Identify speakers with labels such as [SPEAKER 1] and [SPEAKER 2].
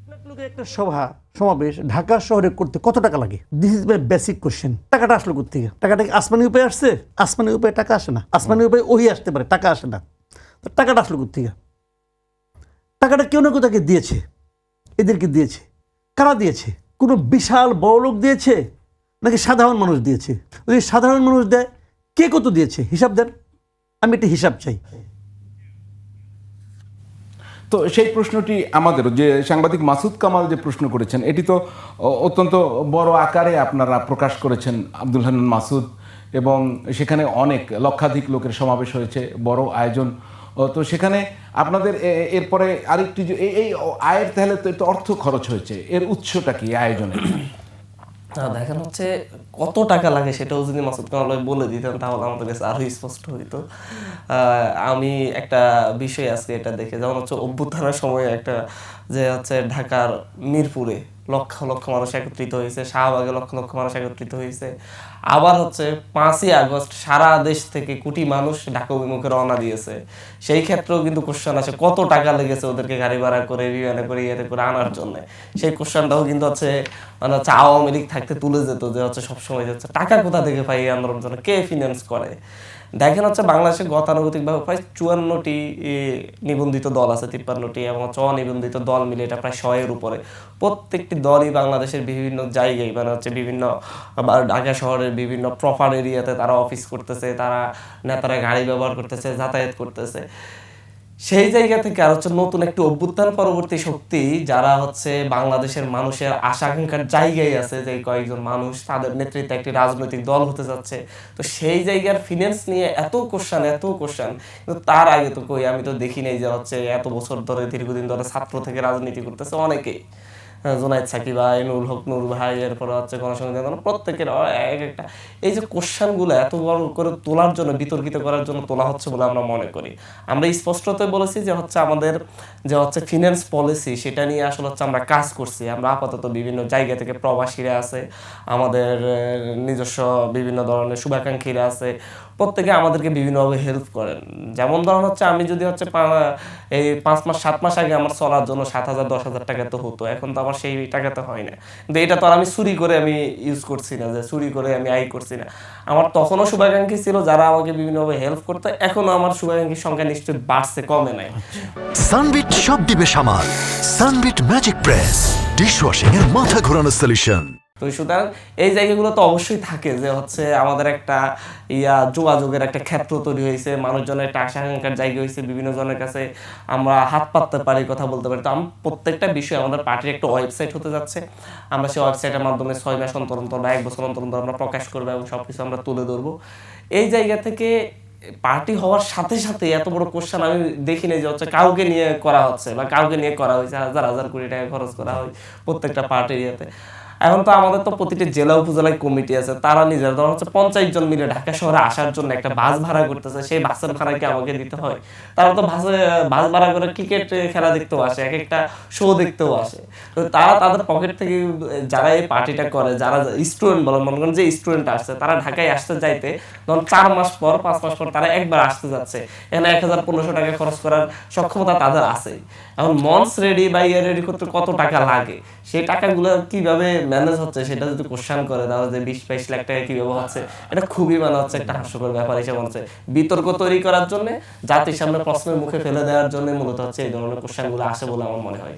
[SPEAKER 1] লোকের একটা সমাবেশ ঢাকা শহরে করতে কত টাকা লাগে? This is my basic question. টাকাটা আসলো কোত্থেকে? টাকাটা কি আসমানি উপায় আসছে? আসমানি উপায়ে টাকা আসে না। আসমানি উপায়ে ওহি আসতে পারে, টাকা আসে না। তো টাকাটা আসলো কোত্থেকে? টাকাটা কেউ না কেউ তাকে দিয়েছে, এদেরকে দিয়েছে। কারা দিয়েছে? কোনো বিশাল বড় লোক দিয়েছে নাকি সাধারণ মানুষ দিয়েছে? যদি সাধারণ মানুষ দেয়, কে কত দিয়েছে হিসাব দেন, আমি একটা হিসাব চাই।
[SPEAKER 2] তো সেই প্রশ্নটি আমাদের যে সাংবাদিক মাসুদ কামাল যে প্রশ্ন করেছেন, এটি তো অত্যন্ত বড় আকারে আপনারা প্রকাশ করেছেন আব্দুল হান্নান মাসুদ, এবং সেখানে অনেক লক্ষাধিক লোকের সমাবেশ হয়েছে, বড় আয়োজন। তো সেখানে আপনাদের এরপরে আরেকটি যে এই আয়ের তাহলে তো একটু অর্থ খরচ হয়েছে, এর উৎসটা কি আয়োজনে?
[SPEAKER 3] দেখেন হচ্ছে কত টাকা লাগে সেটাও যদি মাসুদ কামাল ভাই বলে দিতেন তাহলে আমাদের কাছে আরো স্পষ্ট হইতো। আমি একটা বিষয় আজকে এটা দেখে, যেমন হচ্ছে অভ্যুত্থানের সময় একটা যে হচ্ছে ঢাকার মিরপুরে লক্ষ লক্ষ মানুষ একত্রিত হয়েছে, শাহবাগে লক্ষ লক্ষ মানুষ একত্রিত হয়েছে। আবার হচ্ছে 5ই আগস্ট সারা দেশ থেকে কোটি মানুষ ঢাকা অভিমুখে রওনা দিয়েছে। সেই ক্ষেত্রেও কিন্তু কোশ্চেন আছে কত টাকা লেগেছে ওদেরকে গাড়ি ভাড়া করে বিমানে করে ইয়েতে করে আনার জন্য। সেই কোশ্চেনটাও কিন্তু হচ্ছে মানে হচ্ছে আওয়ামী লীগ থাকতে তুলে যেত, যে হচ্ছে সবসময় হচ্ছে টাকা কোথা থেকে পাই এই আন্দোলনের জন্য, কে ফিনান্স করে। দেখেন হচ্ছে বাংলাদেশে গতানুগতিকভাবে প্রায় 54টি নিবন্ধিত দল আছে, 53টি, এবং হচ্ছে অনিবন্ধিত দল মিলে এটা প্রায় 100-এর উপরে। প্রত্যেকটি দলই বাংলাদেশের বিভিন্ন জায়গায় মানে হচ্ছে বিভিন্ন ঢাকা শহরের বিভিন্ন প্রপার এরিয়াতে তারা অফিস করতেছে, তারা নেতারা গাড়ি ব্যবহার করতেছে, যাতায়াত করতেছে। সেই জায়গা থেকে আর হচ্ছে নতুন একটি অভ্যুত্থান পরবর্তী শক্তি যারা হচ্ছে বাংলাদেশের মানুষের আশা আকাঙ্ক্ষার জায়গায় আছে, যে কয়েকজন মানুষ তাদের নেতৃত্বে একটি রাজনৈতিক দল হতে যাচ্ছে। তো সেই জায়গার ফিনান্স নিয়ে এত কোশ্চেন, কিন্তু তার আগে তো কই আমি তো দেখি নাই যে হচ্ছে এত বছর ধরে দীর্ঘদিন ধরে ছাত্র থেকে রাজনীতি করতেছে অনেকেই, জুনায়েদ সাকিব ভাই, নুরুল হক নূর ভাই, এরপর হচ্ছে গণসংহতি, প্রত্যেকের এক একটা এই যে কোশ্চেনগুলো এত বড় করে তোলার জন্য, বিতর্কিত করার জন্য তোলা হচ্ছে বলে আমরা মনে করি। আমরা স্পষ্টতই বলেছি যে হচ্ছে আমাদের যে হচ্ছে ফিনান্স পলিসি সেটা নিয়ে আসলে হচ্ছে আমরা কাজ করছি। আমরা আপাতত বিভিন্ন জায়গা থেকে প্রবাসীরা আছে, আমাদের নিজস্ব বিভিন্ন ধরনের শুভাকাঙ্ক্ষীরা আছে, প্রত্যেকে আমাদেরকে বিভিন্নভাবে হেল্প করেন। যেমন ধরুন হচ্ছে আমি যদি হচ্ছে এই 5 মাস 7 মাস আগে আমার চলার জন্য 7,000 10,000 টাকা তো হতো, এখন তো আমার সেই টাকা তো হয় না। কিন্তু এটা তো আর আমি চুরি করে আমি ইউজ করছি না, যে চুরি করে আমি আয় করছি না। আমার তখনও শুভাকাঙ্ক্ষী ছিল যারা আমাকে বিভিন্নভাবে হেল্প করতো, এখনো আমার শুভাকাঙ্ক্ষীর সংখ্যা নিশ্চয়ই বাড়ছে, কমে নাই।
[SPEAKER 4] সানবিট সব দিবে সামাল। সানবিট ম্যাজিক প্রেস ডিশওয়াশিং এর মাথা ঘোরানো সলিউশন।
[SPEAKER 3] তো সুতরাং এই জায়গাগুলো তো অবশ্যই থাকে, যে হচ্ছে আমাদের একটা যোগাযোগের একটা ক্ষেত্র তৈরি হয়েছে, মানুষজনের একটা আশা আকাঙ্ক্ষার জায়গা হয়েছে, বিভিন্ন জনের কাছে আমরা হাত পাততে পারি, কথা বলতে পারি। তো প্রত্যেকটা বিষয় আমাদের পার্টির একটা ওয়েবসাইট হতে যাচ্ছে। আমরা সেই ওয়েবসাইটের মাধ্যমে 6 মাস অন্তর অন্তর বা 1 বছর অন্তর অন্তর আমরা প্রকাশ করবো এবং সবকিছু আমরা তুলে ধরবো। এই জায়গা থেকে পার্টি হওয়ার সাথে সাথে এত বড় কোশ্চেন আমি দেখিনি যে হচ্ছে কাউকে নিয়ে করা হচ্ছে বা কাউকে নিয়ে করা হয়েছে, হাজার হাজার কোটি টাকা খরচ করা হয় প্রত্যেকটা পার্টির ইয়েতে। এখন তো আমাদের তো প্রতিটি জেলা উপজেলায় কমিটি আছে, তারা নিজের ধর হচ্ছে 50 জন মিলে ঢাকা শহরে আসার জন্য একটা বাস ভাড়া করতেছে, সেই বাসের ভাড়া কি আমাকে দিতে হয়? তারা তো বাস ভাড়া করে ক্রিকেট খেলা দেখতেও আসে, এক একটা শো দেখতেও আসে। তো তারা তাদের পকেট থেকে, যারা এই পার্টিটা করে, যারা স্টুডেন্ট বলেন, মনে করেন যে স্টুডেন্ট আসছে, তারা ঢাকায় আসতে যাইতে ধরুন 4 মাস পর 5 মাস পর তারা একবার আসতে যাচ্ছে, এখানে 1,000-1,500 টাকা খরচ করার সক্ষমতা তাদের আছে। এখন মঞ্চ রেডি বা ইয়ে রেডি করতে কত টাকা লাগে, সেই টাকাগুলো কিভাবে ম্যানেজ হচ্ছে সেটা যদি কোশ্চেন করে, তাহলে যে 20-22 লাখ টাকা কিভাবে হচ্ছে, এটা খুবই মানে হচ্ছে একটা হাস্যকর ব্যাপার হিসেবে হচ্ছে। বিতর্ক তৈরি করার জন্য, জাতির সামনে প্রশ্নের মুখে ফেলে দেওয়ার জন্য মূলত হচ্ছে এই ধরনের কোশ্চেনগুলো আসে বলে আমার মনে হয়।